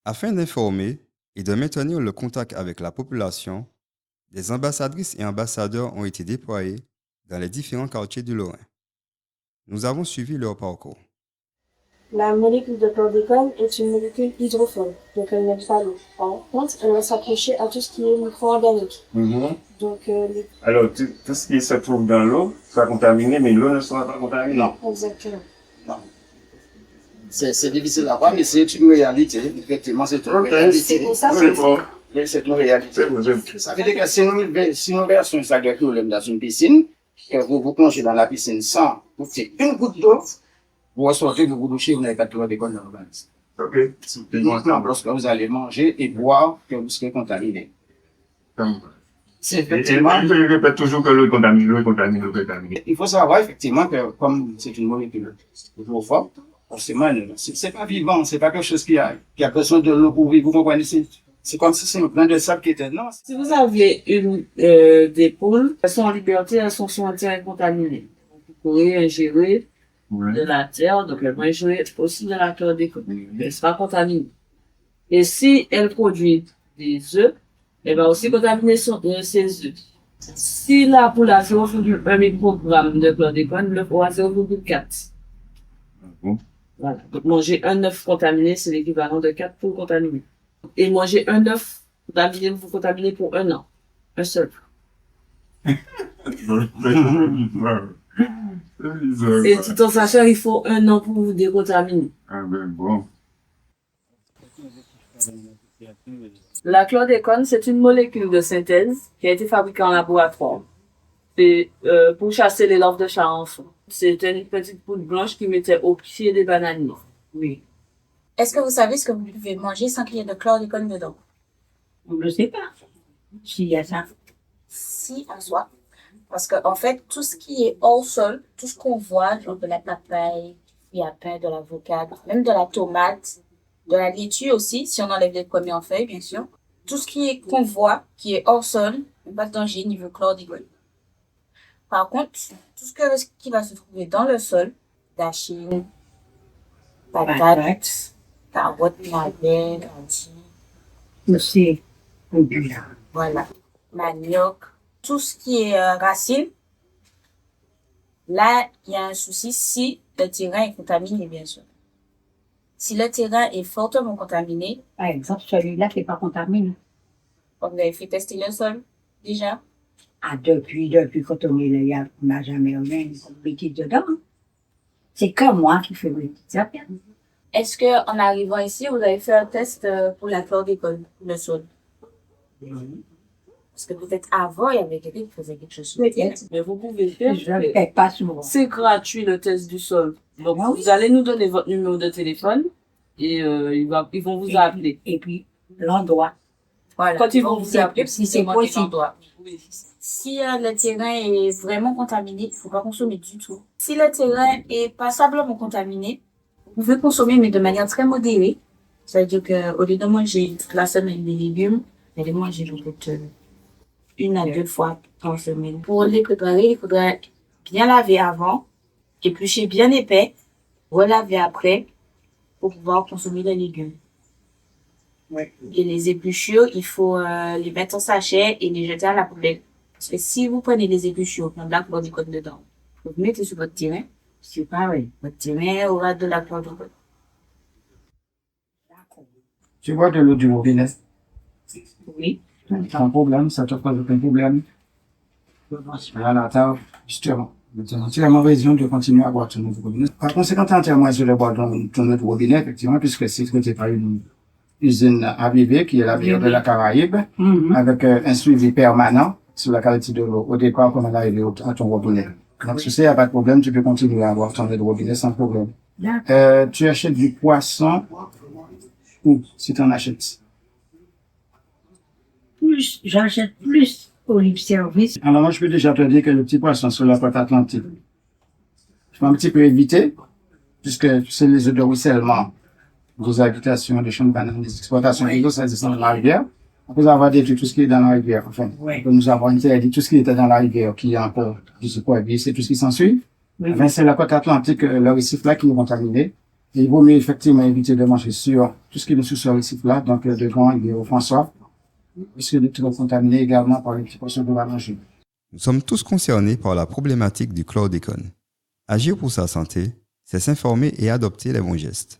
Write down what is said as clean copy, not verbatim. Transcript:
Afin d'informer et de maintenir le contact avec la population, des ambassadrices et ambassadeurs ont été déployés dans les différents quartiers du Lorrain. Nous avons suivi leur parcours. La molécule de chlordécone est une molécule hydrophobe, donc elle n'aime pas l'eau. Par contre, elle va s'accrocher à tout ce qui est micro-organique. Donc, Alors, tout ce qui se trouve dans l'eau sera contaminé, mais l'eau ne sera pas contaminée. Non, exactement. Non. C'est difficile à voir, mais c'est une réalité. Effectivement, c'est une réalité. C'est pour ça C'est une réalité. Ça veut dire que si nous versons un sac de chlorure dans une piscine, que vous plongez dans la piscine sans goûter une goutte d'eau, vous ressortez, vous vous douchez, vous n'avez pas de chlordécone dans l'organisme. Lorsque vous allez manger et boire, que vous serez contaminé. C'est effectivement. Je répète toujours que l'eau est contaminée, l'eau est contaminée, l'eau est contaminée. Il faut savoir effectivement que comme c'est une molécule hydrophobe, forcément, c'est pas vivant, c'est pas quelque chose qui a besoin de l'eau pour vivre. Vous comprenez? C'est comme si c'est un grain de sable qui était non. Si vous avez des poules, elles sont en liberté, elles sont sur un terrain contaminé. Vous pourrez ingérer de la terre, donc elles vont ingérer aussi de la chlordécone. Elle sera contaminée. Et si elle produit des œufs, elle va aussi contaminer ses œufs. Si la poule a 0,1 microgramme de chlordécone, le veau a 0,4. Voilà. Donc manger un œuf contaminé, c'est l'équivalent de 4 poules contaminées. Et manger un œuf contaminé, vous contaminez pour 1 an. Un seul. Et tout en sachant, il faut 1 an pour vous décontaminer. Ah ben bon. La chlordécone, c'est une molécule de synthèse qui a été fabriquée en laboratoire. C'est pour chasser les larves de charançon. C'était une petite poule blanche qui mettait au pied des bananiers. Oui. Est-ce que vous savez ce que vous pouvez manger sans qu'il y ait de chlordécone dedans? On ne le sait pas. S'il y a ça. Si, en soi. Parce que, en fait, tout ce qui est hors sol, tout ce qu'on voit, genre de la papaye, du pain, de l'avocat, même de la tomate, de la laitue aussi, si on enlève les premiers en feuilles, bien sûr. Tout ce qu'on voit, qui est hors sol, pas de danger niveau chlordécone. Par contre, tout ce qui va se trouver dans le sol, d'achille, patates, carottes, navets, lentilles. Aussi, Voilà. Manioc, tout ce qui est racine. Là, il y a un souci si le terrain est contaminé, bien sûr. Si le terrain est fortement contaminé. par exemple, celui-là qui n'est pas contaminé. Vous avez fait tester le sol, déjà? Ah, depuis quand on est là, on n'a jamais rien une bêtise dedans. C'est que moi qui fais mes petites affaires. Est-ce que, en arrivant ici, vous avez fait un test pour la chlordécone, le sol? Parce que peut-être avant, il y avait quelqu'un qui faisait quelque chose. Peut-être. Mais vous pouvez faire. Je ne le fais pas souvent. C'est gratuit le test du sol. Donc vous allez nous donner votre numéro de téléphone et ils vont vous appeler. Et puis, l'endroit. Voilà. Quand ils vont vous appeler, si c'est possible. Si le terrain est vraiment contaminé, il ne faut pas consommer du tout. Si le terrain est passablement contaminé, vous pouvez consommer, mais de manière très modérée. Ça veut dire qu'au lieu de manger toute la semaine des légumes, vous allez manger peut-être 1 à 2 fois par semaine. Pour les préparer, il faudrait bien laver avant, éplucher bien épais, relaver après, pour pouvoir consommer les légumes. Ouais. Et les épluchures, il faut les mettre en sachet et les jeter à la poubelle. Parce que si vous prenez des épluchures, il y a de la chlordécone dedans, vous mettez sur votre terrain, C'est pareil. votre terrain aura de la chlordécone. Tu bois de l'eau du robinet. Oui. T'as un problème, ça te pose aucun problème. Voilà, justement. Tu as raison de continuer à boire ton eau du robinet. Par conséquent, tu as entièrement isolé boire ton eau du robinet, effectivement, puisque c'est traité par une usine avivée, qui est la bière de la Caraïbe, avec un suivi permanent sur la qualité de l'eau au départ quand on est arrivé à ton robinet. Donc, si il n'y a pas de problème, tu peux continuer à boire ton eau du robinet sans problème. Tu achètes du poisson ou si tu en achètes? J'achète plus au libre service. Alors, moi, je peux déjà te dire que le petit poisson sur la côte atlantique, je peux un petit peu éviter, puisque c'est les eaux de ruissellement, des habitations, des champs de bananes, des exportations, et ça descend dans la rivière. Après avoir détruit tout ce qui est dans la rivière, enfin, nous avons interdit tout ce qui était dans la rivière, qui est encore, je sais pas, c'est tout ce qui s'ensuit. Enfin, c'est la côte atlantique, le récif là qui est contaminé. Et il vaut mieux effectivement éviter de manger sur tout ce qui est sous ce récif-là, donc de grands et de François, puisque de trop contaminé également par les petits poissons qu'on va manger. Nous sommes tous concernés par la problématique du chlordécone. Agir pour sa santé, c'est s'informer et adopter les bons gestes.